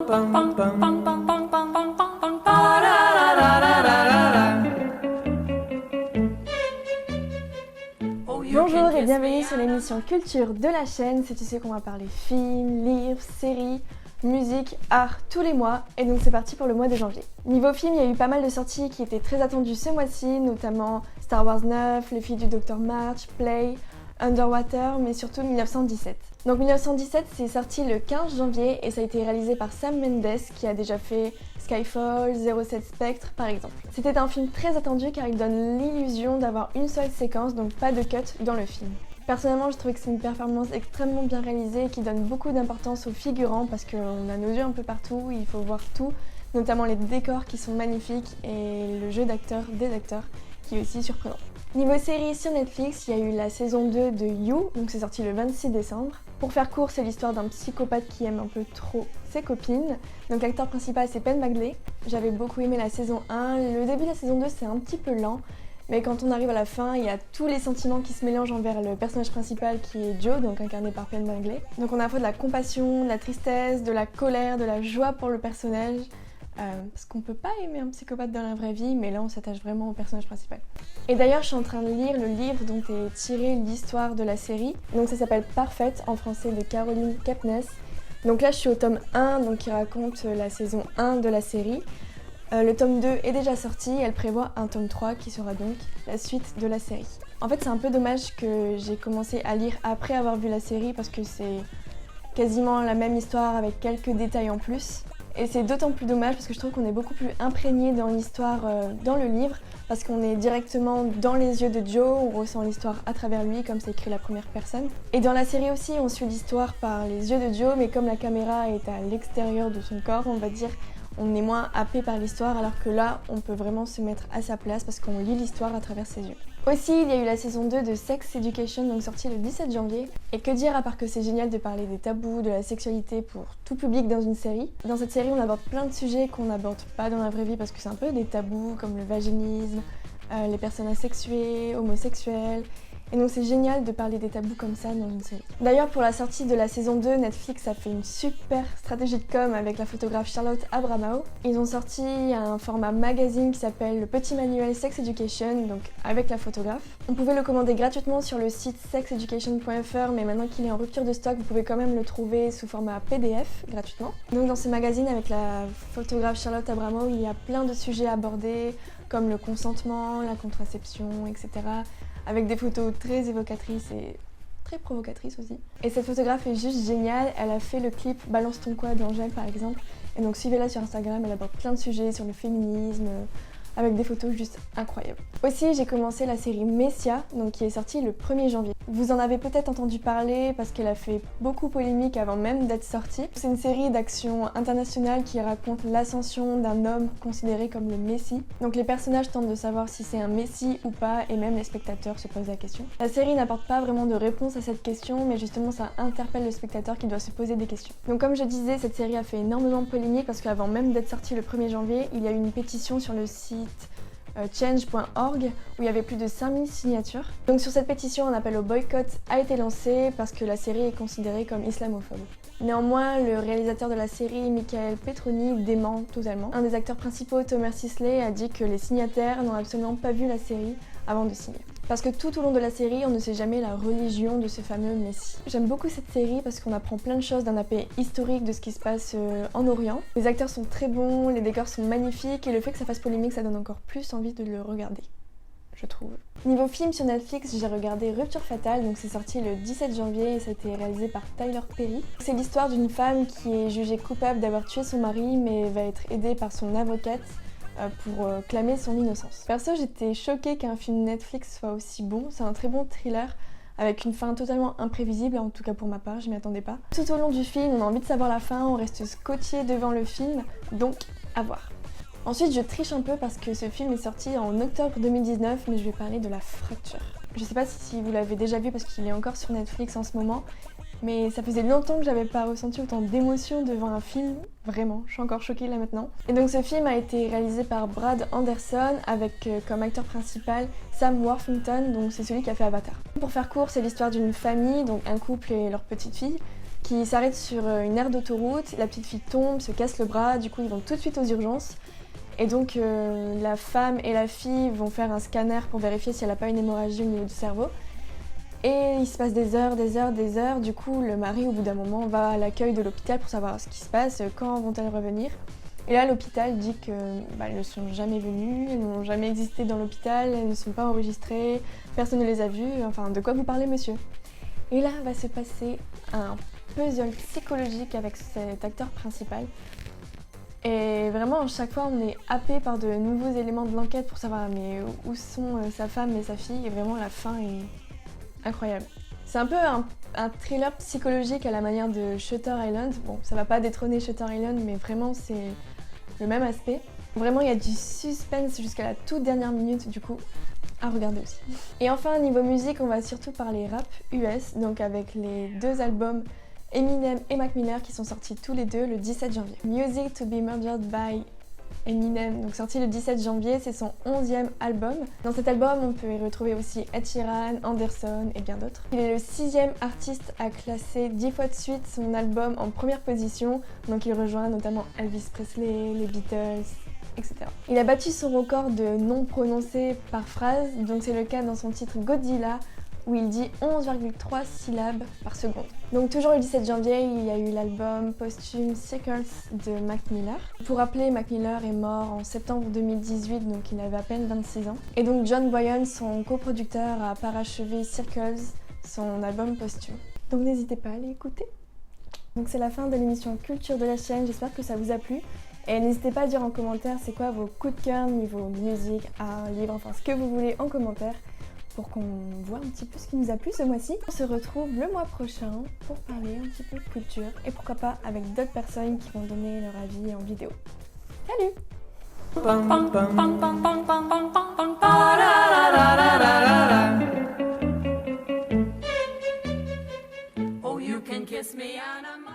Bonjour et bienvenue sur l'émission Culture de la chaîne. C'est ici qu'on va parler films, livres, séries, musique, art tous les mois. Et donc c'est parti pour le mois de janvier. Niveau film, il y a eu pas mal de sorties qui étaient très attendues ce mois-ci, notamment Star Wars 9, Les filles du Docteur March, Play, Underwater, mais surtout 1917. Donc 1917, c'est sorti le 15 janvier et ça a été réalisé par Sam Mendes qui a déjà fait Skyfall, 07 Spectre par exemple. C'était un film très attendu car il donne l'illusion d'avoir une seule séquence, donc pas de cut dans le film. Personnellement, je trouvais que c'est une performance extrêmement bien réalisée qui donne beaucoup d'importance aux figurants parce qu'on a nos yeux un peu partout, il faut voir tout, notamment les décors qui sont magnifiques et le jeu des acteurs qui est aussi surprenant. Niveau série sur Netflix, il y a eu la saison 2 de You, donc c'est sorti le 26 décembre. Pour faire court, c'est l'histoire d'un psychopathe qui aime un peu trop ses copines. Donc l'acteur principal c'est Penn Badgley. J'avais beaucoup aimé la saison 1, le début de la saison 2 c'est un petit peu lent, mais quand on arrive à la fin, il y a tous les sentiments qui se mélangent envers le personnage principal qui est Joe, donc incarné par Penn Badgley. Donc on a à la fois de la compassion, de la tristesse, de la colère, de la joie pour le personnage. Parce qu'on peut pas aimer un psychopathe dans la vraie vie, mais là on s'attache vraiment au personnage principal. Et d'ailleurs je suis en train de lire le livre dont est tirée l'histoire de la série. Donc ça s'appelle Parfaite en français de Caroline Kepnes. Donc là je suis au tome 1, donc qui raconte la saison 1 de la série. Le tome 2 est déjà sorti, elle prévoit un tome 3 qui sera donc la suite de la série. En fait c'est un peu dommage que j'ai commencé à lire après avoir vu la série parce que c'est quasiment la même histoire avec quelques détails en plus. Et c'est d'autant plus dommage parce que je trouve qu'on est beaucoup plus imprégné dans l'histoire dans le livre parce qu'on est directement dans les yeux de Joe, on ressent l'histoire à travers lui comme c'est écrit la première personne. Et dans la série aussi on suit l'histoire par les yeux de Joe mais comme la caméra est à l'extérieur de son corps on va dire, on est moins happé par l'histoire alors que là on peut vraiment se mettre à sa place parce qu'on lit l'histoire à travers ses yeux. Aussi, il y a eu la saison 2 de Sex Education, donc sortie le 17 janvier. Et que dire à part que c'est génial de parler des tabous, de la sexualité pour tout public dans une série. Dans cette série, on aborde plein de sujets qu'on n'aborde pas dans la vraie vie parce que c'est un peu des tabous comme le vaginisme, les personnes asexuées, homosexuelles. Et donc c'est génial de parler des tabous comme ça dans une série. D'ailleurs pour la sortie de la saison 2, Netflix a fait une super stratégie de com avec la photographe Charlotte Abramow. Ils ont sorti un format magazine qui s'appelle le Petit Manuel Sex Education, donc avec la photographe. On pouvait le commander gratuitement sur le site sexeducation.fr, mais maintenant qu'il est en rupture de stock, vous pouvez quand même le trouver sous format PDF gratuitement. Donc dans ce magazine avec la photographe Charlotte Abramow, il y a plein de sujets abordés comme le consentement, la contraception, etc. avec des photos très évocatrices et très provocatrices aussi. Et cette photographe est juste géniale, elle a fait le clip Balance ton quoi d'Angèle par exemple, et donc suivez-la sur Instagram, elle aborde plein de sujets sur le féminisme, avec des photos juste incroyables. Aussi, j'ai commencé la série Messia, donc qui est sortie le 1er janvier. Vous en avez peut-être entendu parler parce qu'elle a fait beaucoup polémique avant même d'être sortie. C'est une série d'action internationale qui raconte l'ascension d'un homme considéré comme le Messie. Donc les personnages tentent de savoir si c'est un Messie ou pas et même les spectateurs se posent la question. La série n'apporte pas vraiment de réponse à cette question mais justement ça interpelle le spectateur qui doit se poser des questions. Donc comme je disais, cette série a fait énormément de polémique parce qu'avant même d'être sortie le 1er janvier, il y a eu une pétition sur le site change.org où il y avait plus de 5000 signatures. Donc sur cette pétition, un appel au boycott a été lancé parce que la série est considérée comme islamophobe. Néanmoins, le réalisateur de la série, Michael Petroni, dément totalement. Un des acteurs principaux, Thomas Sisley, a dit que les signataires n'ont absolument pas vu la série avant de signer. Parce que tout au long de la série, on ne sait jamais la religion de ce fameux Messie. J'aime beaucoup cette série parce qu'on apprend plein de choses d'un aspect historique de ce qui se passe en Orient. Les acteurs sont très bons, les décors sont magnifiques et le fait que ça fasse polémique, ça donne encore plus envie de le regarder, je trouve. Niveau film sur Netflix, j'ai regardé Rupture Fatale, donc c'est sorti le 17 janvier et ça a été réalisé par Tyler Perry. C'est l'histoire d'une femme qui est jugée coupable d'avoir tué son mari mais va être aidée par son avocate pour clamer son innocence. Perso, j'étais choquée qu'un film Netflix soit aussi bon, c'est un très bon thriller avec une fin totalement imprévisible, en tout cas pour ma part, je m'y attendais pas. Tout au long du film, on a envie de savoir la fin, on reste scotché devant le film, donc à voir. Ensuite, je triche un peu parce que ce film est sorti en octobre 2019, mais je vais parler de La Fracture. Je sais pas si vous l'avez déjà vu parce qu'il est encore sur Netflix en ce moment, mais ça faisait longtemps que j'avais pas ressenti autant d'émotion devant un film, vraiment, je suis encore choquée là maintenant. Et donc ce film a été réalisé par Brad Anderson avec comme acteur principal Sam Worthington, donc c'est celui qui a fait Avatar. Pour faire court, c'est l'histoire d'une famille, donc un couple et leur petite fille, qui s'arrête sur une aire d'autoroute. La petite fille tombe, se casse le bras, du coup ils vont tout de suite aux urgences. Et donc la femme et la fille vont faire un scanner pour vérifier si elle n'a pas une hémorragie au niveau du cerveau. Et il se passe des heures. Du coup, le mari, au bout d'un moment, va à l'accueil de l'hôpital pour savoir ce qui se passe, quand vont-elles revenir. Et là, l'hôpital dit qu'elles ne sont jamais venues, elles n'ont jamais existé dans l'hôpital, elles ne sont pas enregistrées, personne ne les a vues. Enfin, de quoi vous parlez, monsieur? Et là, va se passer un puzzle psychologique avec cet acteur principal. Et vraiment, à chaque fois, on est happé par de nouveaux éléments de l'enquête pour savoir mais où sont sa femme et sa fille. Et vraiment, la fin est incroyable. C'est un peu un thriller psychologique à la manière de Shutter Island. Bon, ça va pas détrôner Shutter Island, mais vraiment c'est le même aspect. Vraiment, il y a du suspense jusqu'à la toute dernière minute, du coup, à regarder aussi. Et enfin, niveau musique, on va surtout parler rap US, donc avec les 2 albums Eminem et Mac Miller qui sont sortis tous les 2 le 17 janvier. Music to be Murdered by Eminem, donc sorti le 17 janvier, c'est son 11e album. Dans cet album, on peut y retrouver aussi Ed Sheeran, Anderson et bien d'autres. Il est le 6e artiste à classer 10 fois de suite son album en première position, donc il rejoint notamment Elvis Presley, les Beatles, etc. Il a battu son record de noms prononcés par phrase, donc c'est le cas dans son titre Godzilla, où il dit 11,3 syllabes par seconde. Donc toujours le 17 janvier, il y a eu l'album posthume Circles de Mac Miller. Pour rappeler, Mac Miller est mort en septembre 2018, donc il avait à peine 26 ans. Et donc John Boyan, son coproducteur, a parachevé Circles, son album posthume. Donc n'hésitez pas à aller écouter. Donc c'est la fin de l'émission Culture de la chaîne, j'espère que ça vous a plu. Et n'hésitez pas à dire en commentaire c'est quoi vos coups de cœur niveau musique, art, livre, enfin ce que vous voulez en commentaire, pour qu'on voit un petit peu ce qui nous a plu ce mois-ci. On se retrouve le mois prochain pour parler un petit peu de culture et pourquoi pas avec d'autres personnes qui vont donner leur avis en vidéo. Salut! Oh, you can kiss me and I'm